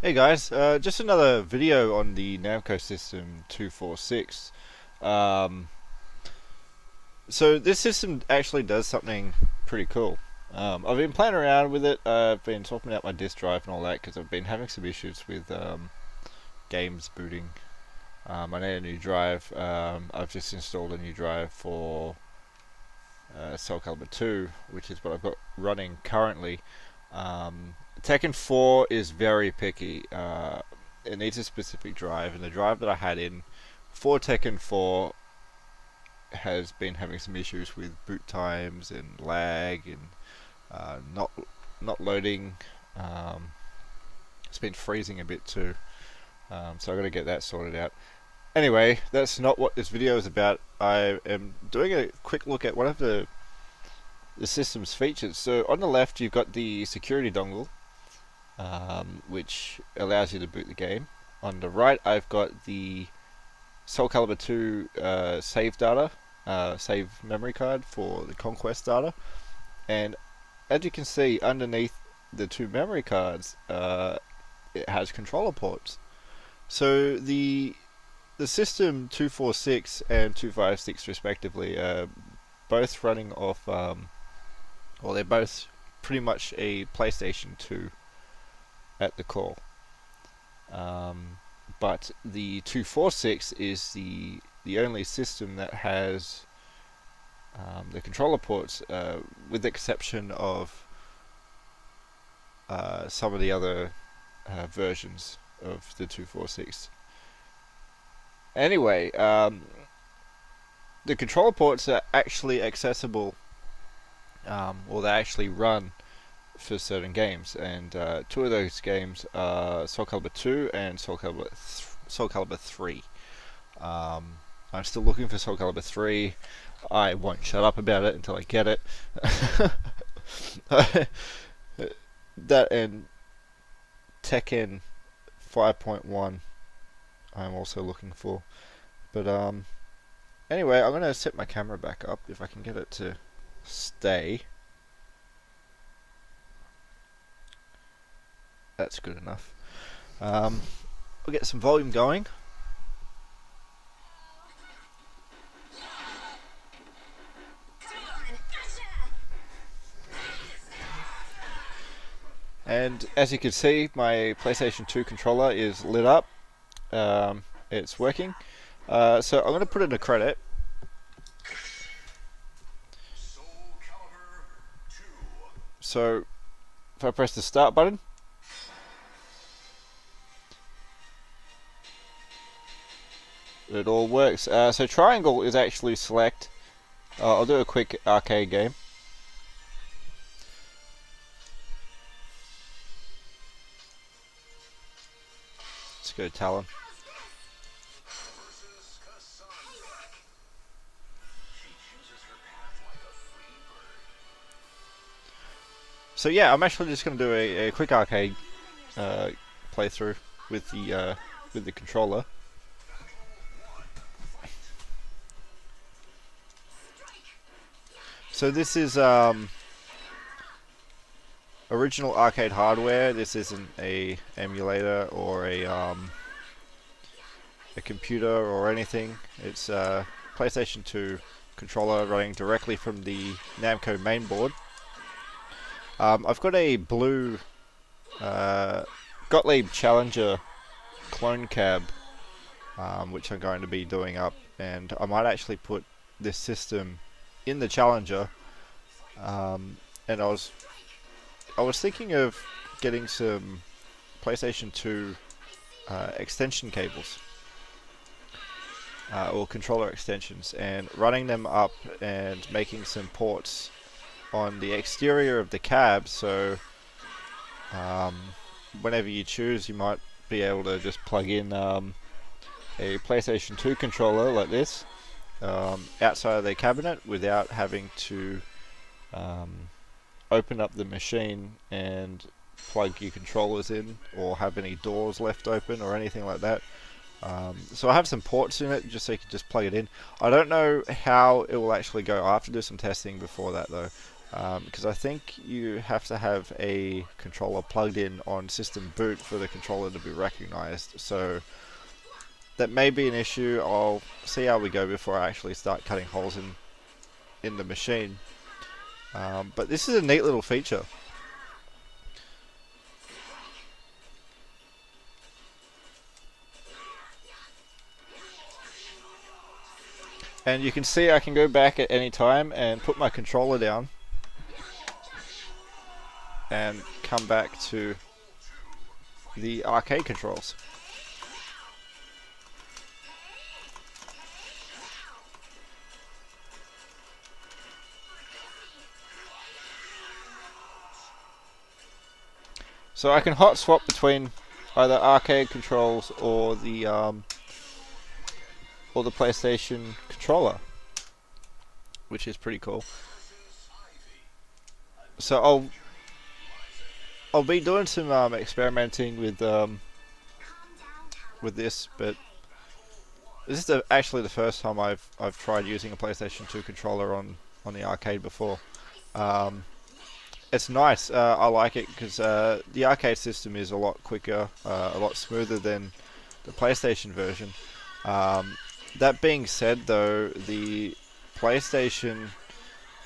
Hey guys, just another video on the Namco System 246. Um, so this system actually does something pretty cool. I've been playing around with it. I've been swapping out my disk drive and all that because I've been having some issues with games booting. I need a new drive. I've just installed a new drive for Soul Calibur 2, which is what I've got running currently. Tekken 4 is very picky. It needs a specific drive, and the drive that I had in for Tekken 4 has been having some issues with boot times and lag and not loading. It's been freezing a bit too, so I've got to get that sorted out. Anyway, that's not what this video is about. I am doing a quick look at one of the system's features. So on the left you've got the security dongle, which allows you to boot the game. On the right I've got the Soul Calibur 2 save data, save memory card for the conquest data, and as you can see underneath the two memory cards it has controller ports. So the system 246 and 256 respectively both running off well, they're both pretty much a PlayStation 2 at the core. But the 246 is the only system that has the controller ports, with the exception of some of the other versions of the 246. Anyway, the controller ports are actually accessible, or they actually run for certain games, and two of those games are Soul Calibur 2 and Soul Calibur 3. I'm still looking for Soul Calibur 3. I won't shut up about it until I get it. That and Tekken 5.1 I'm also looking for. But anyway, I'm going to set my camera back up if I can get it to stay. That's good enough. We'll get some volume going. And as you can see, my PlayStation 2 controller is lit up. It's working. So I'm going to put in a credit. So if I press the start button, it all works. So triangle is actually select. I'll do a quick arcade game. Let's go Talon. So yeah, I'm actually just going to do a quick arcade playthrough with the controller. So this is original arcade hardware. This isn't a emulator or a computer or anything. It's a PlayStation 2 controller running directly from the Namco mainboard. I've got a blue Gottlieb Challenger clone cab, which I'm going to be doing up, and I might actually put this system in the Challenger. And I was thinking of getting some PlayStation 2 extension cables, or controller extensions, and running them up and making some ports on the exterior of the cab, so whenever you choose you might be able to just plug in a PlayStation 2 controller like this outside of the cabinet without having to open up the machine and plug your controllers in or have any doors left open or anything like that. So I have some ports in it just so you can just plug it in. I don't know how it will actually go. I'll have to do some testing before that though. because I think you have to have a controller plugged in on system boot for the controller to be recognized. So that may be an issue. I'll see how we go before I actually start cutting holes in the machine. But this is a neat little feature. And you can see I can go back at any time and put my controller down and come back to the arcade controls. So I can hot swap between either arcade controls or the PlayStation controller, which is pretty cool. So I'll be doing some experimenting with this, but this is actually the first time I've tried using a PlayStation 2 controller on the arcade before. It's nice. I like it because the arcade system is a lot quicker, a lot smoother than the PlayStation version. That being said, though, the PlayStation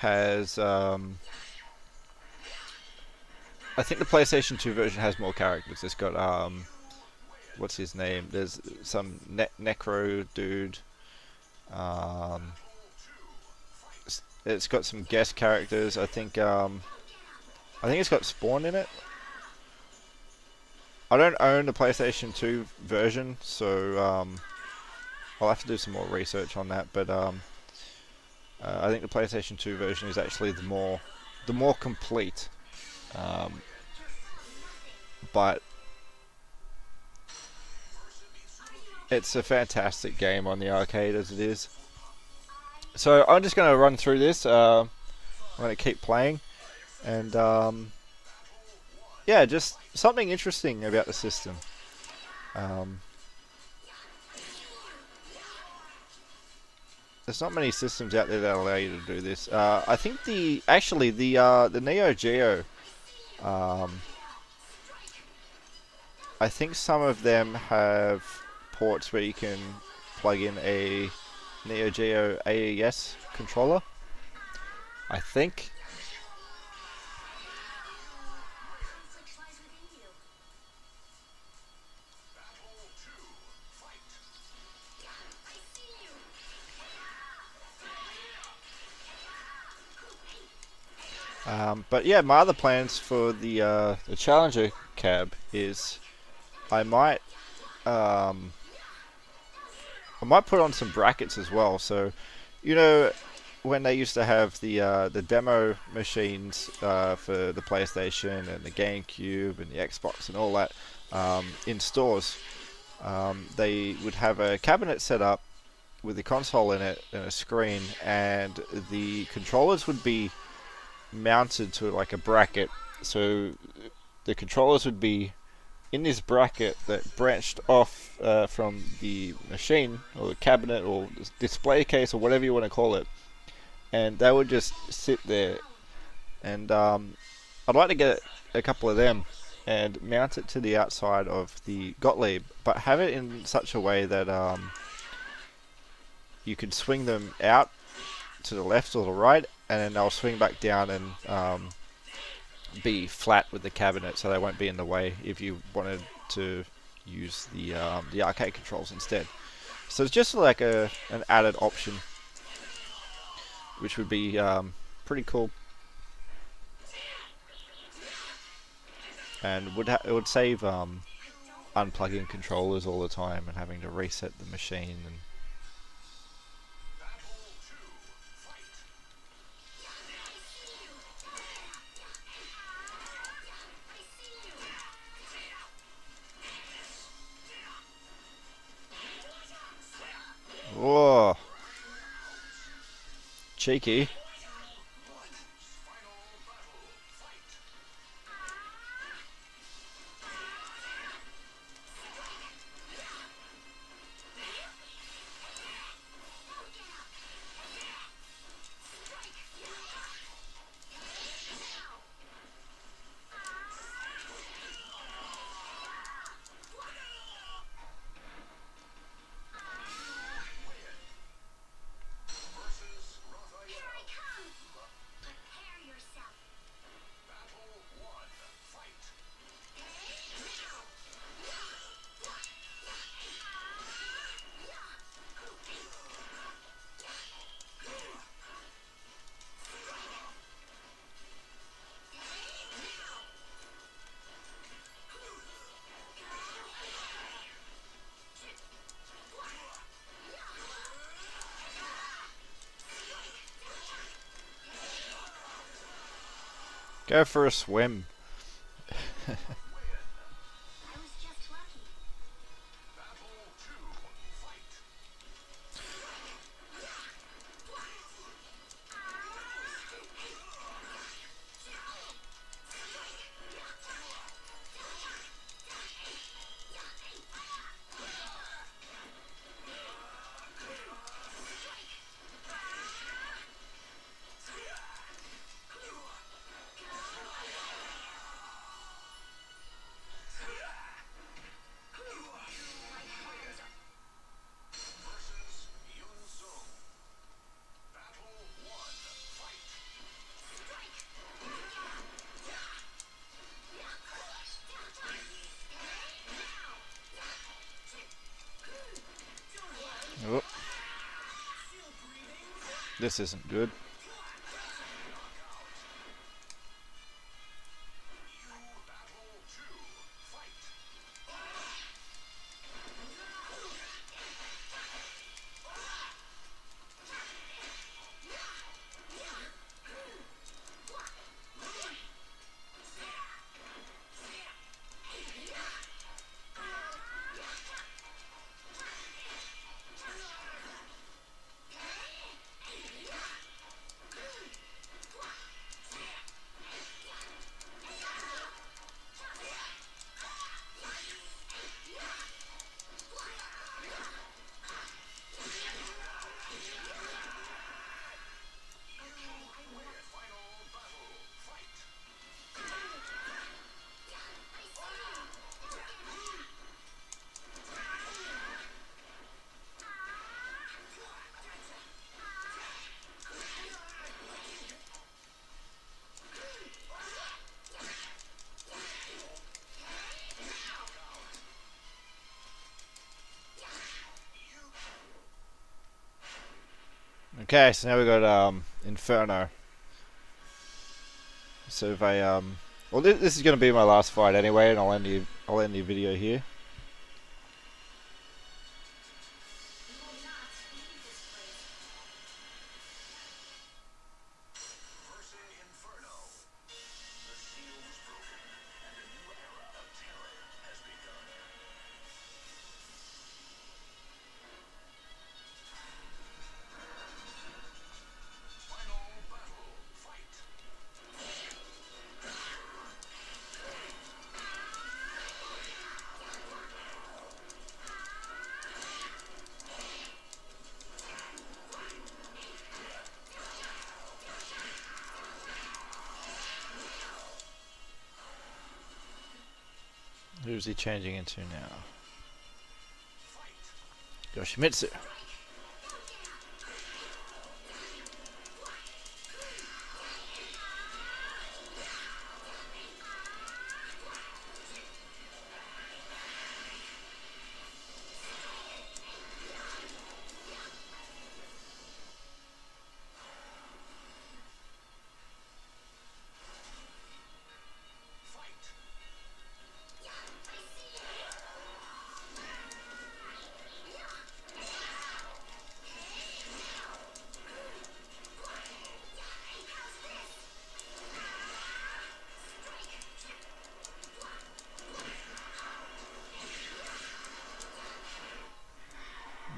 has I think the PlayStation 2 version has more characters. It's got what's his name? There's some Necro dude. It's got some guest characters. I think it's got Spawn in it. I don't own the PlayStation 2 version, so I'll have to do some more research on that. But I think the PlayStation 2 version is actually the more complete. But it's a fantastic game on the arcade as it is. So I'm just going to run through this. I'm going to keep playing, and yeah, just something interesting about the system. There's not many systems out there that allow you to do this. I think the Neo Geo. I think some of them have ports where you can plug in a Neo Geo AES controller. I think. But yeah, my other plans for the Challenger cab is I might put on some brackets as well. So, you know, when they used to have the demo machines for the PlayStation and the GameCube and the Xbox and all that in stores, they would have a cabinet set up with the console in it and a screen, and the controllers would be mounted to like a bracket. So the controllers would be in this bracket that branched off from the machine or the cabinet or display case or whatever you want to call it, and they would just sit there. And I'd like to get a couple of them and mount it to the outside of the Gottlieb, but have it in such a way that you can swing them out to the left or the right, and then they'll swing back down and be flat with the cabinet, so they won't be in the way if you wanted to use the arcade controls instead. So it's just like an added option, which would be pretty cool, and it would save unplugging controllers all the time and having to reset the machine. And whoa, cheeky. Go for a swim. Oh. This isn't good. Okay, so now we got Inferno. So if I well, this is going to be my last fight anyway, and I'll end the video here. Who's he changing into now? Yoshimitsu.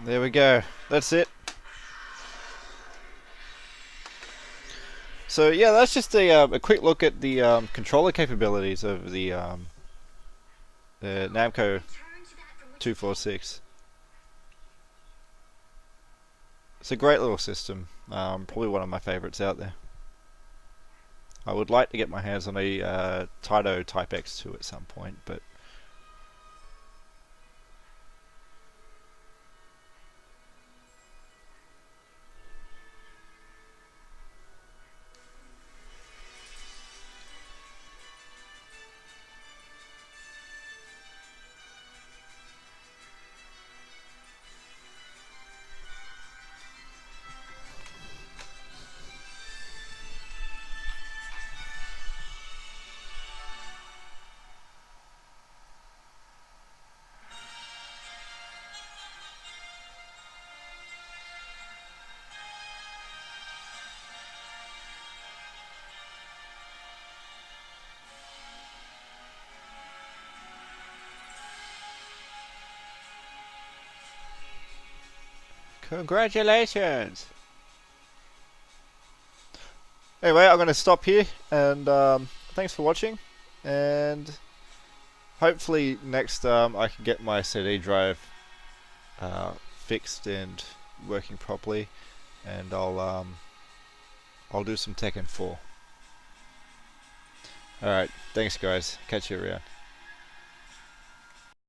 There we go. That's it. So yeah, that's just a quick look at the controller capabilities of the Namco 246. It's a great little system. Probably one of my favorites out there. I would like to get my hands on a Taito Type X2 at some point, but Congratulations! Anyway, I'm going to stop here, and thanks for watching, and hopefully next I can get my CD drive fixed and working properly, and I'll do some Tekken 4. Alright, thanks guys, catch you around.